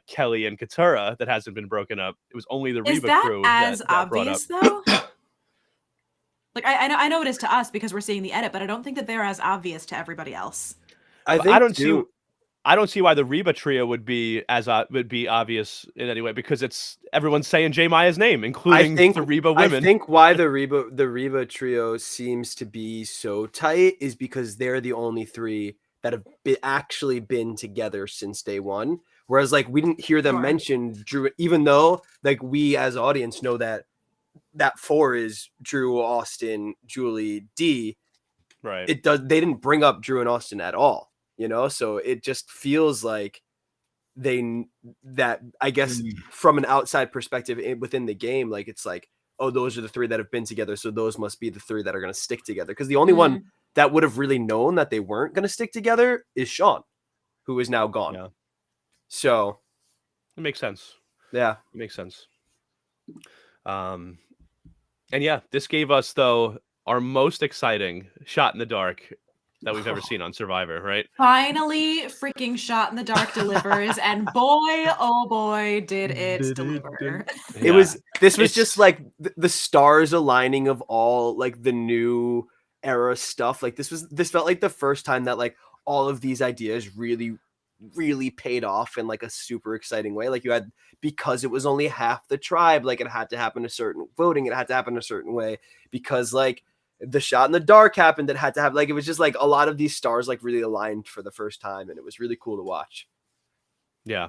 Kelly, and Katura that hasn't been broken up. It was only the Reba crew
as
that brought
obvious
up.
though? Like I know it is to us because we're seeing the edit, but I don't think that they're as obvious to everybody else.
I think
I don't see why the Reba trio would be obvious in any way, because everyone's saying J Maya's name, including the Reba women.
I think why the Reba trio seems to be so tight is because they're the only 3 that have actually been together since day one. Whereas like we didn't hear them mention Drew, even though like we as audience know that 4 is Drew, Austin, Julie, D.
Right.
They didn't bring up Drew and Austin at all. So it just feels like that I guess from an outside perspective within the game, like it's like, oh, those are the 3 that have been together, so those must be the 3 that are going to stick together. Because the only one that would have really known that they weren't going to stick together is Sean, who is now gone.
Yeah.
So
it makes sense.
Yeah,
it makes sense. And yeah, this gave us though our most exciting shot in the dark that we've ever seen on Survivor, right?
Finally, freaking Shot in the Dark delivers, and boy, oh boy, did it deliver.
This was just like the stars aligning of all like the new era stuff. Like this felt like the first time that like all of these ideas really, really paid off in like a super exciting way. Like you had, because it was only half the tribe, like it had to happen a certain voting, it had to happen a certain way, because like the shot in the dark happened, that had to have, like, it was just like a lot of these stars like really aligned for the first time, and it was really cool to watch.
Yeah.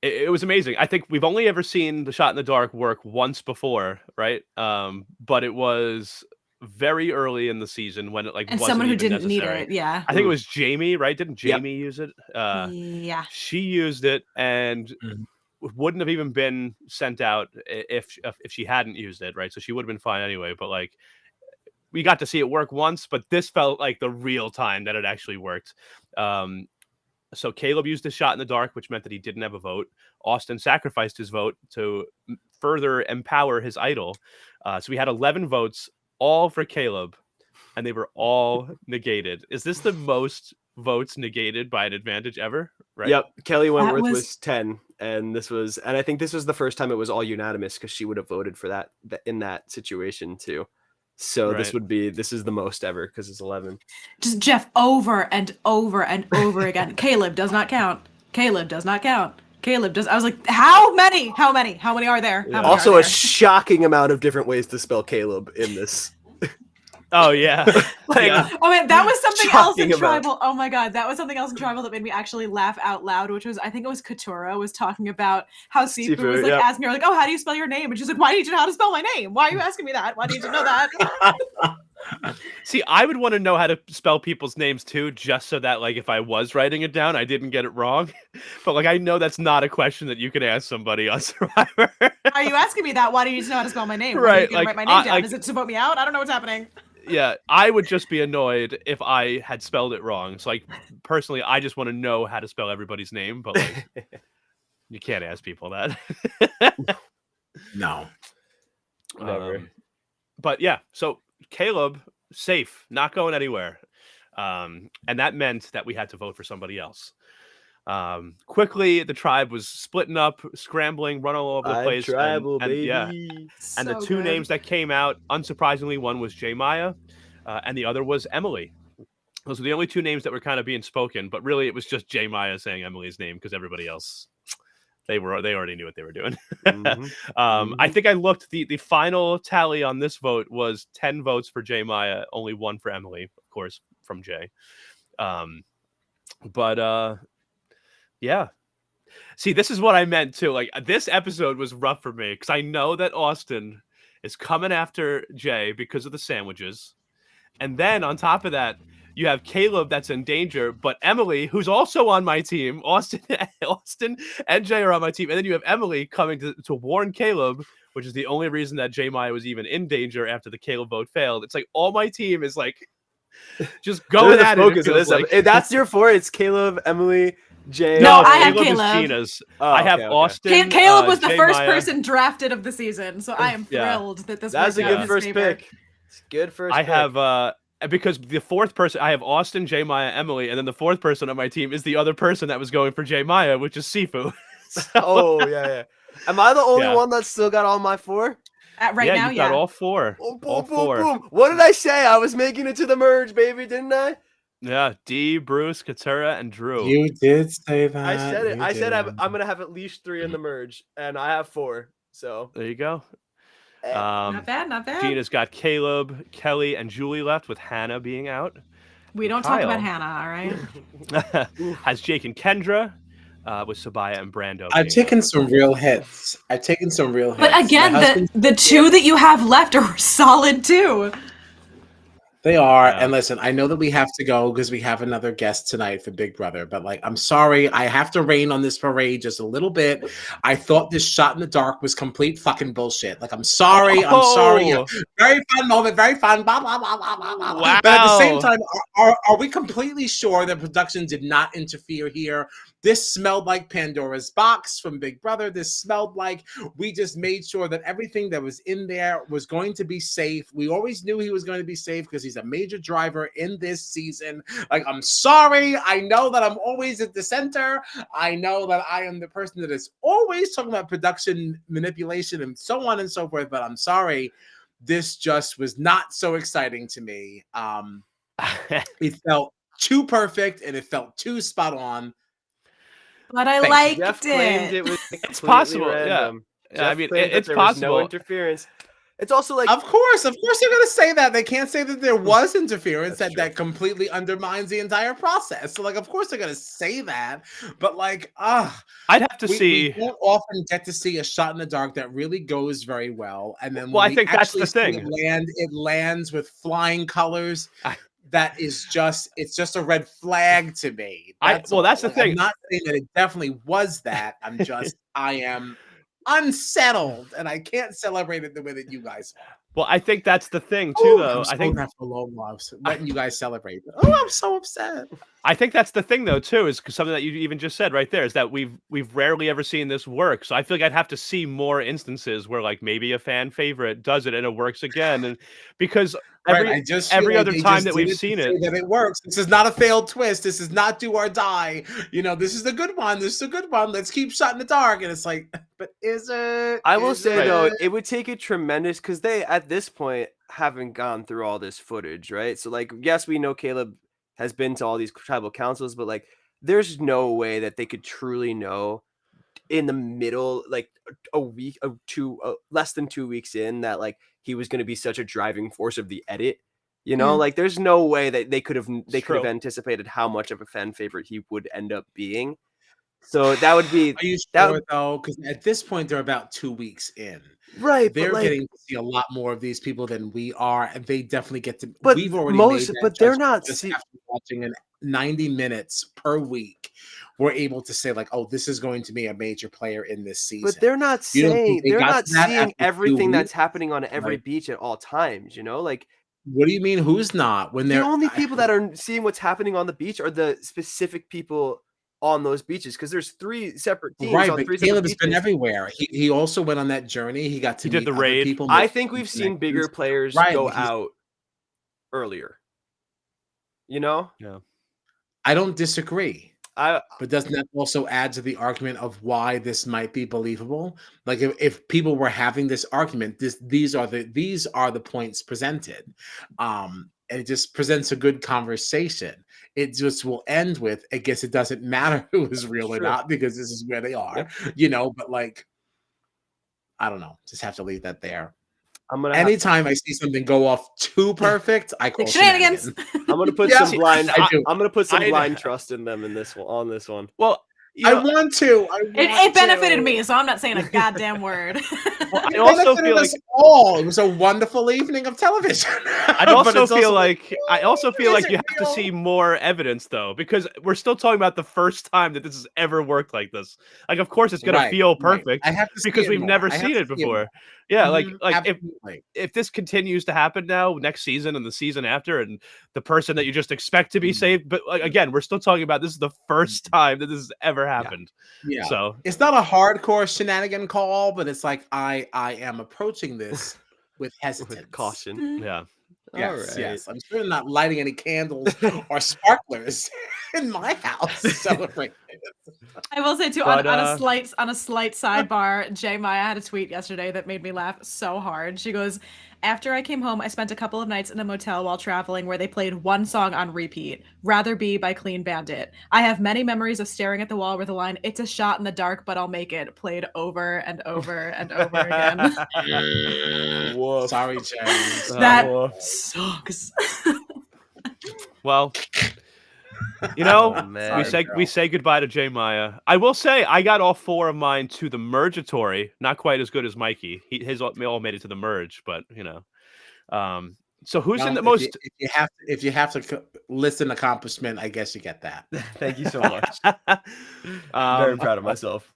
It was amazing. I think we've only ever seen the shot in the dark work once before, right? But it was very early in the season when it like
and
wasn't
someone who
even
didn't
necessary.
need it. Yeah,
I think it was Jamie, right? Didn't Jamie use it?
Yeah,
she used it, and wouldn't have even been sent out if she hadn't used it, right? So she would have been fine anyway. But like, we got to see it work once, but this felt like the real time that it actually worked. So Caleb used his shot in the dark, which meant that he didn't have a vote. Austin sacrificed his vote to further empower his idol. So we had 11 votes, all for Caleb, and they were all negated. Is this the most votes negated by an advantage ever? Right?
Yep. Kelly Wentworth was 10, and I think this was the first time it was all unanimous, because she would have voted for that in that situation too. So this is the most ever, because it's 11.
Just Jeff over and over and over again. Caleb does not count. Caleb does not count. Caleb does. I was like, how many are there?
Yeah.
Also a shocking amount of different ways to spell Caleb in this.
Oh yeah.
Oh man, that was something else in Tribal. Oh my god, that was something else in Tribal that made me actually laugh out loud, which was, I think it was Katura was talking about how Sifu was like asking her like, oh, how do you spell your name? And she's like, why need you know how to spell my name? Why are you asking me that? Why need you know that?
See, I would want to know how to spell people's names too, just so that like if I was writing it down, I didn't get it wrong. But like, I know that's not a question that you can ask somebody on Survivor.
Are you asking me that? Why do you need to know how to spell my name?
Right.
Are you write my name down? Is it to vote me out? I don't know what's happening.
Yeah, I would just be annoyed if I had spelled it wrong. So like, personally, I just want to know how to spell everybody's name, but like, you can't ask people that.
No.
Never.
But yeah, so Caleb, safe, not going anywhere. And that meant that we had to vote for somebody else. Quickly, the tribe was splitting up, scrambling, running all over the place.
Tribal, baby.
Yeah. And the two names that came out, unsurprisingly, one was J Maya, and the other was Emily. Those were the only two names that were kind of being spoken, but really it was just J Maya saying Emily's name, because everybody else, They already knew what they were doing.
Mhm.
I think I looked the final tally on this vote was 10 votes for J Maya, only 1 for Emily, of course, from Jay. But yeah. See, this is what I meant too. Like this episode was rough for me because I know that Austin is coming after Jay because of the sandwiches. And then on top of that, you have Caleb that's in danger, but Emily, who's also on my team, Austin and Jay are on my team. And then you have Emily coming to warn Caleb, which is the only reason that J Maya was even in danger after the Caleb vote failed. It's like all my team is like just going
They're
at
the
it.
focus
It
of
feels
this episode. That's your 4. It's Caleb, Emily, Jay.
No,
No,
I have
Caleb is
Caleb.
Gina's.
Oh,
I have
okay.
Austin.
Caleb was the
J
first
Maya.
person drafted of the season, so I am
Yeah.
thrilled that this
That's
worked
a
out in
good
his
first
favor.
pick. It's good first
I
pick.
have because the fourth person I have Austin, J Maya, Emily, and then the fourth person on my team is the other person that was going for J Maya, which is Sifu. So,
Oh, yeah. Am I the only
Yeah.
one that's still got all my 4?
Right
yeah,
now,
you've got
yeah.
all 4.
Boom, boom,
all
boom,
4.
boom. What did I say? I was making it to the merge, baby, didn't I?
Yeah, D, Bruce, Katura, and Drew.
You did say that.
I said it.
You
I said
did.
I'm going to have at least 3 in the merge, and I have 4. So,
There you go.
Not bad, not bad.
Gina's got Caleb, Kelly, and Julie left, with Hannah being out.
We don't talk about
Kyle.
Hannah, all right?
Has Jake and Kendra, with Sabaya and Brando.
I've
being
taken
out.
some real hits. I've taken some real hits.
But
My
again,
husband-
the 2 that you have left are solid too.
They are.
Yeah.
And listen, I know that we have to go because we have another guest tonight for Big Brother, but like, I'm sorry. I have to rain on this parade just a little bit. I thought this shot in the dark was complete fucking bullshit. Like, I'm sorry. I'm sorry.
Oh.
Very fun moment. Very fun. Blah, blah, blah, blah, blah, blah.
Wow.
But at the same time, are we completely sure that production did not interfere here? This smelled like Pandora's box from Big Brother. This smelled like we just made sure that everything that was in there was going to be safe. We always knew he was going to be safe because he's a major driver in this season. Like, I'm sorry. I know that I'm always at the center. I know that I am the person that is always talking about production manipulation and so on and so forth, but I'm sorry. This just was not so exciting to me. It felt too perfect and it felt too spot on.
But I
Thank you.
liked
Jeff claimed it was
It's
completely
possible, yeah.
random.
Yeah, I
Jeff
mean,
claimed that
it's
there was
possible.
no interference. It's also like
Of course they're going to say that. They can't say that there was interference
That's
that completely undermines the entire process. So, like, of course they're going to say that. But, like,
I'd have to see.
We don't often get to see a shot in the dark that really goes very well. And then
Well,
when
I think
we
that's the
actually see
thing.
it lands with flying colors. That is it's just a red flag to me.
That's the
Like,
thing.
I'm not saying that it definitely was that. I am unsettled and I can't celebrate it the way that you guys are.
Well, I think that's the thing too, though.
I
I think
that for long loves letting you guys celebrate. Oh, I'm so upset.
I think that's the thing, though, too, is something that you even just said right there is that we've rarely ever seen this work. So I feel like I'd have to see more instances where, like, maybe a fan favorite does it and it works again, and because every other time that we've seen it,
that it works. This is not a failed twist. This is not do or die. You know, this is the good one. This is a good one. Let's keep shot in the dark. And it's like, but is it?
I will
Is
say though,
it?
it would take a tremendous because they at this point haven't gone through all this footage, right? So like, yes, we know Caleb has been to all these tribal councils, but like, there's no way that they could truly know in the middle, like a week or two, less than 2 weeks in, that like he was going to be such a driving force of the edit. You know, like there's no way that they could have anticipated how much of a fan favorite he would end up being. So that would be.
Are you sure though? Because at this point they're about 2 weeks in.
Right,
they're
like,
getting to see a lot more of these people than we are, and they definitely get to.
But
we've already
most,
made that
but they're
judgment
not
just after watching 90 minutes per week. We're able to say like, oh, this is going to be a major player in this season.
But they're not saying they're not seeing everything that's happening on every beach at all times. You know, like.
What do you mean? Who's not? When they're
the only people that are seeing what's happening on the beach are the specific people on those beaches, because there's 3 separate teams.
Right,
on
but
3
Caleb has
beaches.
been everywhere. He also went on that journey. He got to
did the
other
raid.
people.
I think we've seen bigger players go out earlier. You know?
Yeah.
I don't disagree. But doesn't that also add to the argument of why this might be believable? Like if people were having this argument, these are the points presented. And it just presents a good conversation. it just will end with, I guess it doesn't matter who is real or
True.
not because this is where they are, but like, I don't know. Just have to leave that there.
I'm gonna
Anytime I see something go off too perfect, I call
Shenanigans.
shenanigans.
I'm gonna put
Yeah,
some blind.
I do.
I'm gonna put some
I-
blind trust in them in this one. On this one.
Well,
I want to.
It benefited me, so I'm not saying a goddamn word.
Well, I
It
also
benefited
feel like
us all. It was a wonderful evening of television.
I
But
also
it's
feel like
is it
you have to
real?
see more evidence though, because we're still talking about the first time that this has ever worked like this. Like, of course, it's gonna
Right,
feel
right.
perfect
I have to see
because
it
we've
more.
never
I have
seen
to
it
see
before.
more.
Yeah,
Mhm,
like
absolutely.
if this continues to happen now next season and the season after, and the person that you just expect to be saved, but like, again, we're still talking about this is the first time that this has ever happened.
Yeah.
So
It's not a hardcore shenanigan call, but it's like I am approaching this with hesitance.
With caution.
yeah.
Yes,
All right.
yes. I'm certainly not lighting any candles or sparklers in my house to celebrate this.
I will say too,
But,
on a slight sidebar, Jay Maya had a tweet yesterday that made me laugh so hard. She goes, "After I came home, I spent a couple of nights in a motel while traveling where they played one song on repeat, Rather Be by Clean Bandit. I have many memories of staring at the wall where the line, 'It's a shot in the dark, but I'll make it,' played over and over and over again."
Woof.
Sorry, James.
That
Woof.
sucks.
Well, you know,
Oh, man.
we say goodbye to Jay Maya. I will say I got all 4 of mine to the Mergatory. Not quite as good as Mikey. His all made it to the merge, but so who's in
Well,
the most?
if you have to list an accomplishment, I guess you get that.
Thank you so much. Very proud of myself.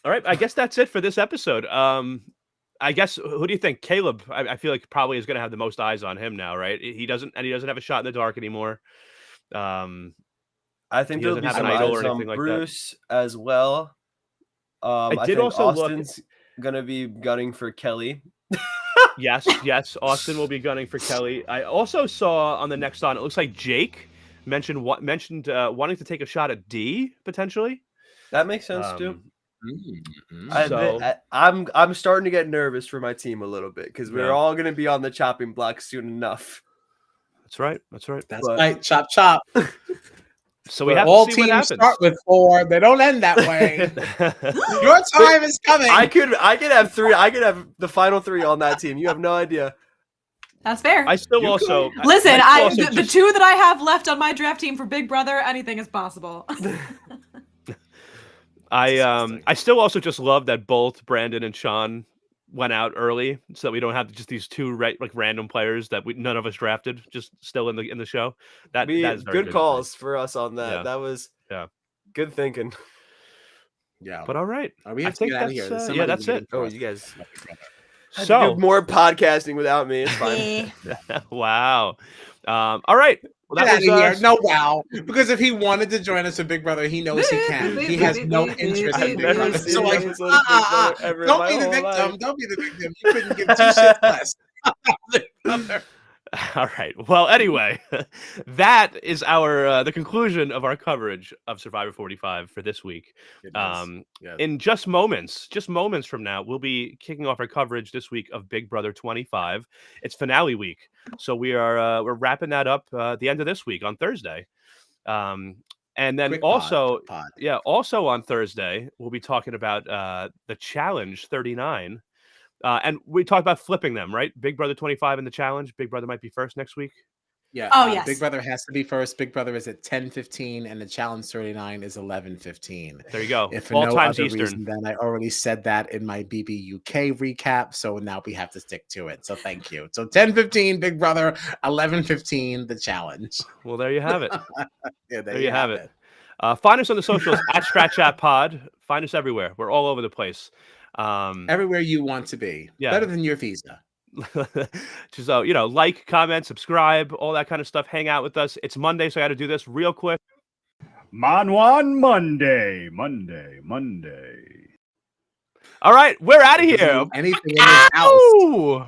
All right, I guess that's it for this episode. I guess who do you think? Caleb, I feel like probably is going to have the most eyes on him now, right? He doesn't have a shot in the dark anymore.
I think
He
there'll
doesn't
be
have
some
an idol or
eyes on
anything like that.
Bruce as well. I
did
think
also look-
Austin's gonna be gunning for Kelly.
Yes, Austin will be gunning for Kelly. I also saw on the next on, it looks like Jake mentioned wanting to take a shot at D potentially.
That makes sense too.
Mm-hmm.
I'm starting to get nervous for my team a little bit because we're
Yeah.
all going to be on the chopping block soon enough.
That's right.
That's
But-
right. Chop, chop.
So we
But
have
All
to see what
teams
happens.
start with 4. They don't end that way. Your time is coming.
I could have 3. I could have the final 3 on that team. You have no idea.
That's fair.
I still
You
also
Listen,
I also
the 2 that I have left on my draft team for Big Brother, anything is possible.
I still also just love that both Brandon and Sean went out early, so that we don't have just these 2 random players that none of us drafted, just still in the show. That is very
Good calls for us on that.
Yeah.
That was
Yeah.
good thinking.
Yeah.
But all right,
Are we
I
have to
think
get out of
that's
here? There's
yeah,
somebody
that's
waiting
it.
for
Oh,
us.
you guys had to
So
do more podcasting without me. It's fine.
wow. All right. Well,
Get out
that
of here.
was
No, wow. Because if he wanted to join us in Big Brother, he knows he can. He has no interest in
I've
Big
never
Brother.
seen
So,
an
like,
episode of Big Brother ever in
don't
my
be the
whole
victim.
life.
Don't be the victim. You couldn't give 2 shits less.
All right. Well, anyway, that is our the conclusion of our coverage of Survivor 45 for this week.
Yes.
In just moments from now, we'll be kicking off our coverage this week of Big Brother 25. It's finale week, so we're wrapping that up the end of this week on Thursday. And then
Quick
also,
pod.
also on Thursday, we'll be talking about the Challenge 39. And we talked about flipping them, right? Big Brother 25 in the Challenge. Big Brother might be first next week.
Yeah.
Oh, yes.
Big Brother has to be first. Big Brother is at 10:15, and the Challenge 39 is 11:15.
There you go.
If for
All
no
times
other
Eastern.
reason, then I already said that in my BB UK recap, so now we have to stick to it. So thank you. So 10:15, Big Brother. 11:15, the Challenge.
Well, there you have it.
Yeah,
There you have it. Find us on the socials at Strat Chat Pod. Find us everywhere. We're all over the place.
Everywhere you want to be.
Yeah.
Better than your visa.
Just like, comment, subscribe, all that kind of stuff. Hang out with us. It's Monday, so I got to do this real quick.
Manwan Monday.
All right, we're out of here.
Anything in this house.
Ow!